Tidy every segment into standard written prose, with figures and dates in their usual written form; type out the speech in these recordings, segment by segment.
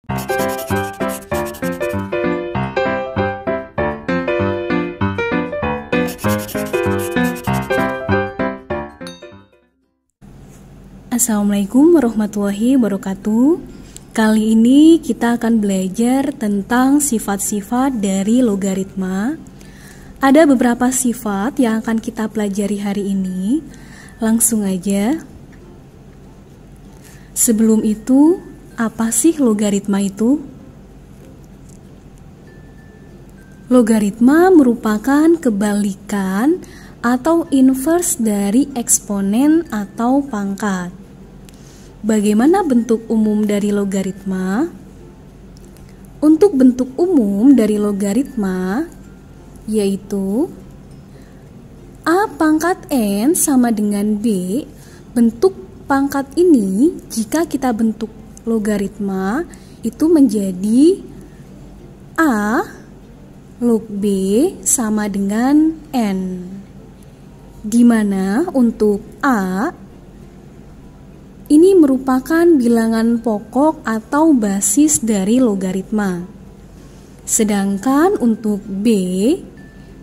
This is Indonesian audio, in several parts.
Assalamualaikum warahmatullahi wabarakatuh. Kali ini kita akan belajar tentang sifat-sifat dari logaritma. Ada beberapa sifat yang akan kita pelajari hari ini. Langsung aja. Sebelum itu, apa sih logaritma itu? Logaritma merupakan kebalikan atau inverse dari eksponen atau pangkat. Bagaimana bentuk umum dari logaritma? Untuk bentuk umum dari logaritma yaitu A pangkat N sama dengan B. Bentuk pangkat ini jika kita bentuk logaritma itu menjadi A log B sama dengan N, di mana untuk A ini merupakan bilangan pokok atau basis dari logaritma. Sedangkan untuk B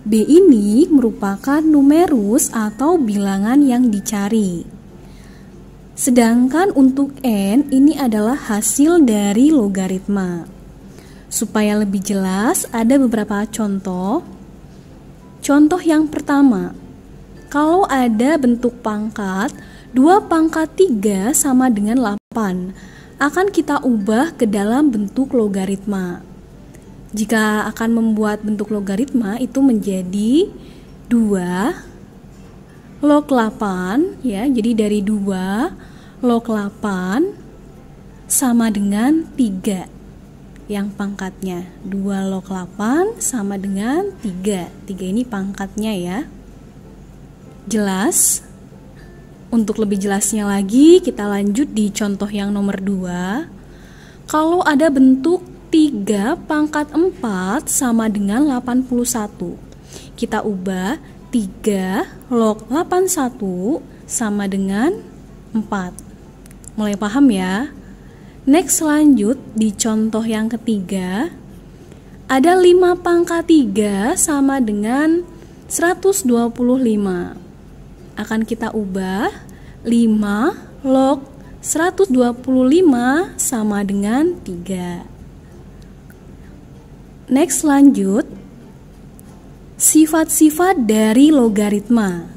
ini merupakan numerus atau bilangan yang dicari. Sedangkan untuk N ini adalah hasil dari logaritma. Supaya lebih jelas, ada beberapa contoh. Contoh yang pertama, kalau ada bentuk pangkat 2 pangkat 3 sama dengan 8, akan kita ubah ke dalam bentuk logaritma. Jika akan membuat bentuk logaritma itu menjadi 2 log 8 ya. Jadi dari 2 log 8 sama dengan 3 yang pangkatnya. 2 log 8 sama dengan 3. 3 ini pangkatnya ya. Jelas? Untuk lebih jelasnya lagi, kita lanjut di contoh yang nomor 2. Kalau ada bentuk 3 pangkat 4 sama dengan 81, kita ubah 3 log 81 sama dengan 4. Mulai paham ya? Next, lanjut di contoh yang ketiga. Ada 5 pangkat 3 sama dengan 125. Akan kita ubah 5 log 125 sama dengan 3. Next, lanjut sifat-sifat dari logaritma.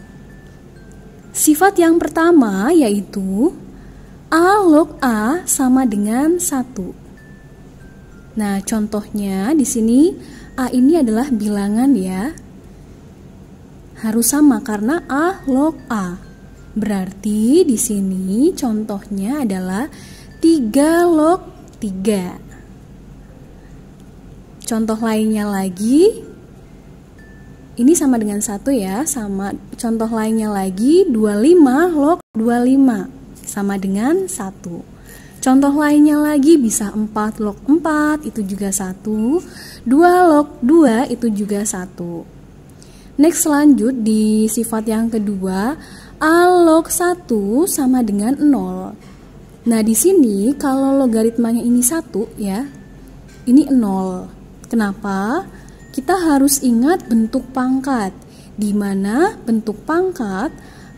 Sifat yang pertama yaitu A log A sama dengan 1. Nah, contohnya di sini A ini adalah bilangan ya. Harus sama karena A log A. Berarti di sini contohnya adalah 3 log 3. Contoh lainnya lagi, ini sama dengan 1 ya, sama contoh lainnya lagi 25 log 25 sama dengan 1. Contoh lainnya lagi bisa 4 log 4, itu juga 1. 2 log 2, itu juga 1. Next, lanjut di sifat yang kedua, A log 1 sama dengan 0. Nah, di sini kalau logaritmanya ini 1 ya, ini 0. Kenapa? Kita harus ingat bentuk pangkat, di mana bentuk pangkat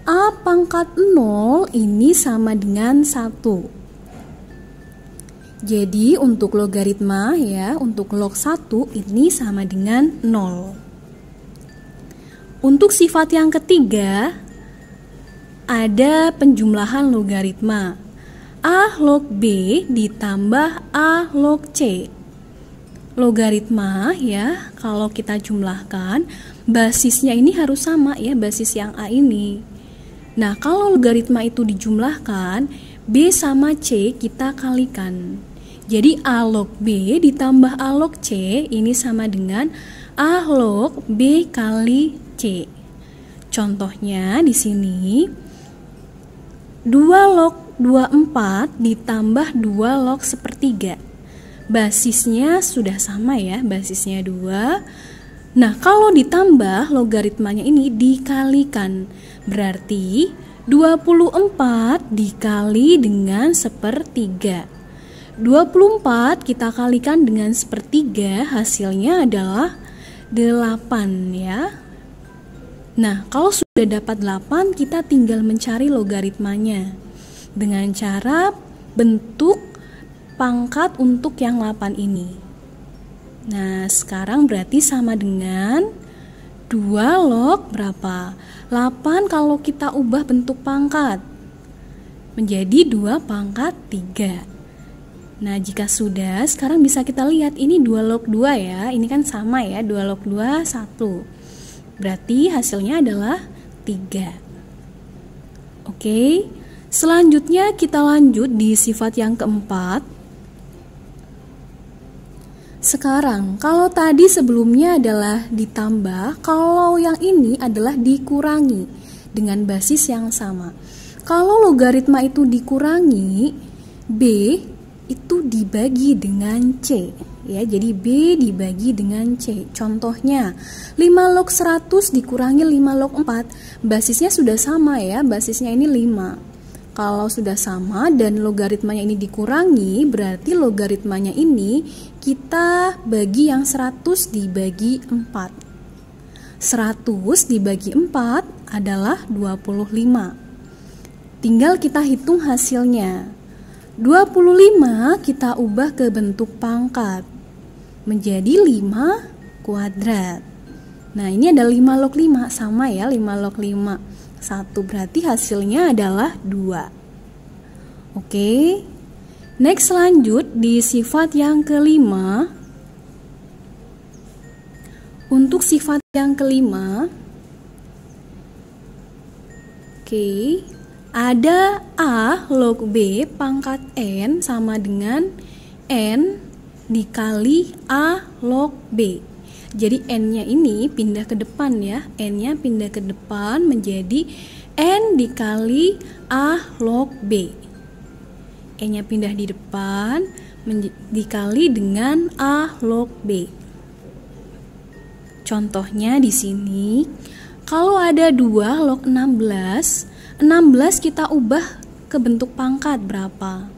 A pangkat 0 ini sama dengan 1. Jadi untuk logaritma ya, untuk log 1 ini sama dengan 0. Untuk sifat yang ketiga, ada penjumlahan logaritma. A log B ditambah A log C. Logaritma ya, kalau kita jumlahkan, basisnya ini harus sama ya, basis yang A ini. Nah, kalau logaritma itu dijumlahkan, B sama C kita kalikan. Jadi A log B ditambah A log C ini sama dengan A log B kali C. Contohnya di sini 2 log 24 ditambah 2 log sepertiga. Basisnya sudah sama ya, basisnya 2. Nah, kalau ditambah logaritmanya ini dikalikan. Berarti 24 dikali dengan sepertiga. 24 kita kalikan dengan sepertiga, hasilnya adalah 8 ya. Nah, kalau sudah dapat 8, kita tinggal mencari logaritmanya dengan cara bentuk pangkat untuk yang 8 ini. Nah, sekarang berarti sama dengan 2 log berapa? 8 kalau kita ubah bentuk pangkat menjadi 2 pangkat 3. Nah, jika sudah, sekarang bisa kita lihat ini 2 log 2 ya. Ini kan sama ya, 2 log 2, 1. Berarti hasilnya adalah 3. Oke, selanjutnya kita lanjut di sifat yang keempat. Sekarang, kalau tadi sebelumnya adalah ditambah, kalau yang ini adalah dikurangi dengan basis yang sama. Kalau logaritma itu dikurangi, B itu dibagi dengan C ya, jadi B dibagi dengan C. Contohnya 5 log 100 dikurangi 5 log 4, basisnya sudah sama ya, basisnya ini 5. Kalau sudah sama dan logaritmanya ini dikurangi, berarti logaritmanya ini kita bagi yang 100 dibagi 4. 100 dibagi 4 adalah 25. Tinggal kita hitung hasilnya. 25 kita ubah ke bentuk pangkat menjadi 5 kuadrat. Nah, ini ada 5 log 5, sama ya, 5 log 5. 1 berarti hasilnya adalah 2. Oke. Next, lanjut di sifat yang kelima. Untuk sifat yang kelima, oke, ada A log B pangkat N sama dengan N dikali A log B. Jadi N-nya ini pindah ke depan ya. N-nya pindah ke depan menjadi N dikali A log B. N-nya pindah di depan dikali dengan A log B. Contohnya di sini, kalau ada 2 log 16, 16 kita ubah ke bentuk pangkat berapa?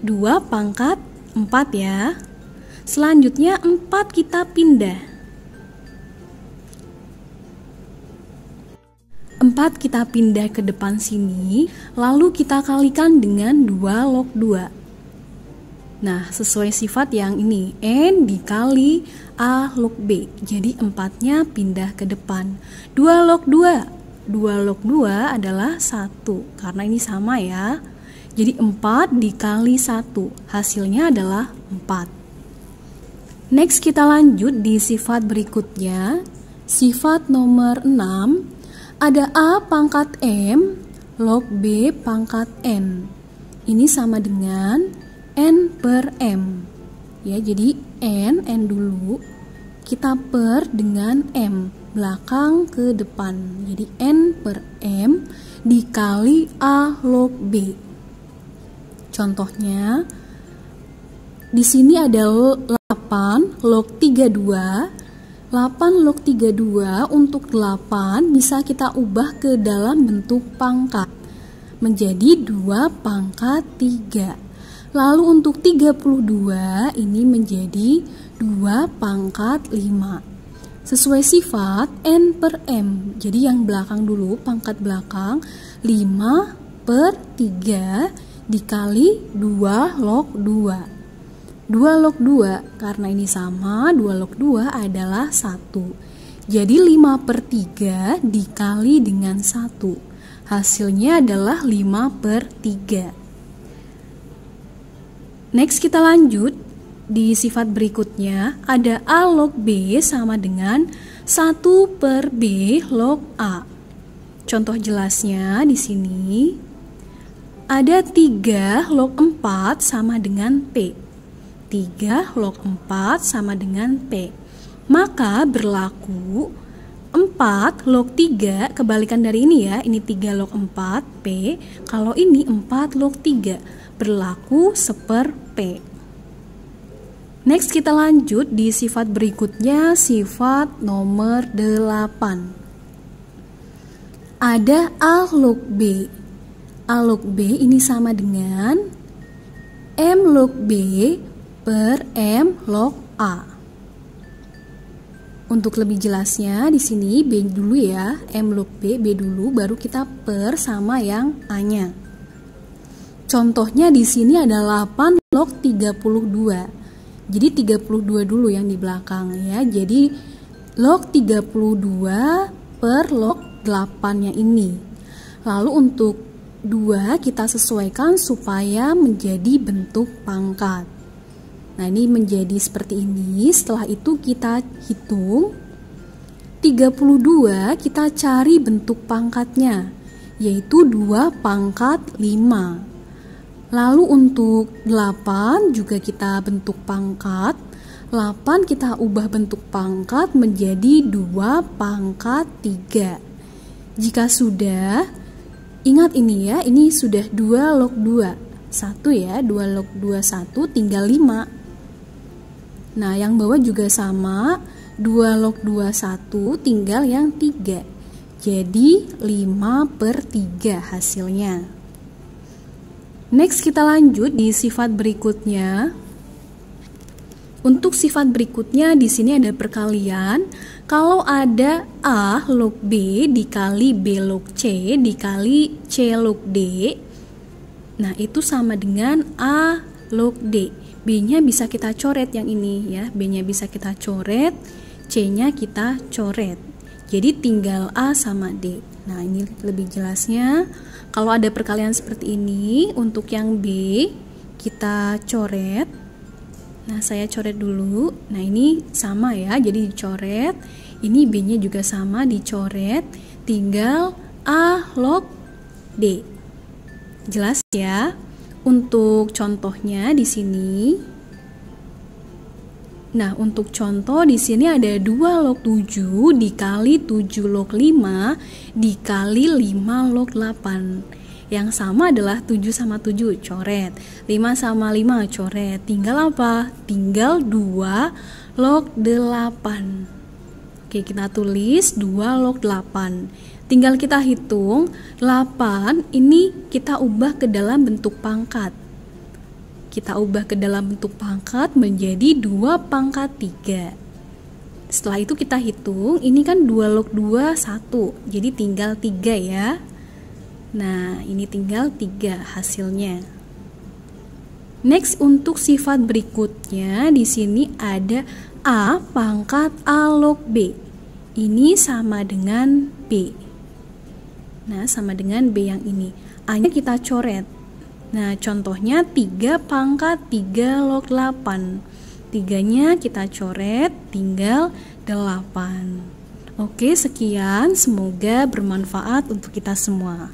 2 pangkat 4 ya. Selanjutnya 4 kita pindah. 4 kita pindah ke depan sini, lalu kita kalikan dengan 2 log 2. Nah, sesuai sifat yang ini, N dikali A log B. Jadi 4-nya pindah ke depan. 2 log 2. 2 log 2 adalah 1, karena ini sama ya. Jadi 4 dikali 1, hasilnya adalah 4. Next, kita lanjut di sifat berikutnya. Sifat nomor 6, ada A pangkat M log B pangkat N. Ini sama dengan N per M. Ya, jadi N dulu, kita per dengan M, belakang ke depan. Jadi N per M dikali A log B. Contohnya di sini ada 8 log 32. 8 log 32 untuk 8 bisa kita ubah ke dalam bentuk pangkat menjadi 2 pangkat 3. Lalu untuk 32 ini menjadi 2 pangkat 5. Sesuai sifat N per M. Jadi yang belakang dulu, pangkat belakang, 5 per 3 dikali 2 log 2. 2 log 2, karena ini sama, 2 log 2 adalah 1. Jadi 5 per 3 dikali dengan 1. Hasilnya adalah 5 per 3. Next, kita lanjut. Di sifat berikutnya, ada A log B sama dengan 1 per B log A. Contoh jelasnya di sini, ada 3 log 4 sama dengan P. 3 log 4 sama dengan P. Maka berlaku 4 log 3, kebalikan dari ini ya, ini 3 log 4 P, kalau ini 4 log 3, berlaku seper P. Next, kita lanjut di sifat berikutnya, sifat nomor 8. Ada A log B. A log B ini sama dengan M log B per M log A. Untuk lebih jelasnya di sini B dulu ya, M log B dulu, baru kita per sama yang A-nya. Contohnya di sini ada 8 log 32. Jadi 32 dulu yang di belakang ya. Jadi log 32 per log 8-nya ini. Lalu untuk 2 kita sesuaikan supaya menjadi bentuk pangkat. Nah, ini menjadi seperti ini. Setelah itu kita hitung 32, kita cari bentuk pangkatnya, yaitu 2 pangkat 5. Lalu untuk 8 juga kita bentuk pangkat. 8 kita ubah bentuk pangkat menjadi 2 pangkat 3. Jika sudah, ingat ini ya, ini sudah 2 log 2. 1 ya, 2 log 2 1 tinggal 5. Nah, yang bawah juga sama, 2 log 2 1 tinggal yang 3. Jadi 5 per 3 hasilnya. Next kita lanjut di sifat berikutnya. Untuk sifat berikutnya di sini ada perkalian. Kalau ada A log B dikali B log C dikali C log D, nah itu sama dengan A log D. B-nya bisa kita coret yang ini ya, B-nya bisa kita coret, C-nya kita coret. Jadi tinggal A sama D. Nah, ini lebih jelasnya. Kalau ada perkalian seperti ini, untuk yang B kita coret. Nah, saya coret dulu. Nah, ini sama ya, jadi dicoret. Ini B-nya juga sama, dicoret. Tinggal A log D. Jelas ya? Untuk contohnya di sini. Nah, untuk contoh di sini ada 2 log 7 dikali 7 log 5 dikali 5 log 8. Yang sama adalah 7 sama 7, coret. 5 sama 5, coret. Tinggal apa? Tinggal 2 log 8. Oke, kita tulis 2 log 8. Tinggal kita hitung, 8 ini kita ubah ke dalam bentuk pangkat. Kita ubah ke dalam bentuk pangkat menjadi 2 pangkat 3. Setelah itu kita hitung, ini kan 2 log 2 1, jadi tinggal 3 ya. Nah, ini tinggal 3 hasilnya. Next, untuk sifat berikutnya di sini ada A pangkat A log B. Ini sama dengan B. Nah, sama dengan B yang ini. A-nya kita coret. Nah, contohnya 3 pangkat 3 log 8. 3-nya kita coret, tinggal 8. Oke, sekian. Semoga bermanfaat untuk kita semua.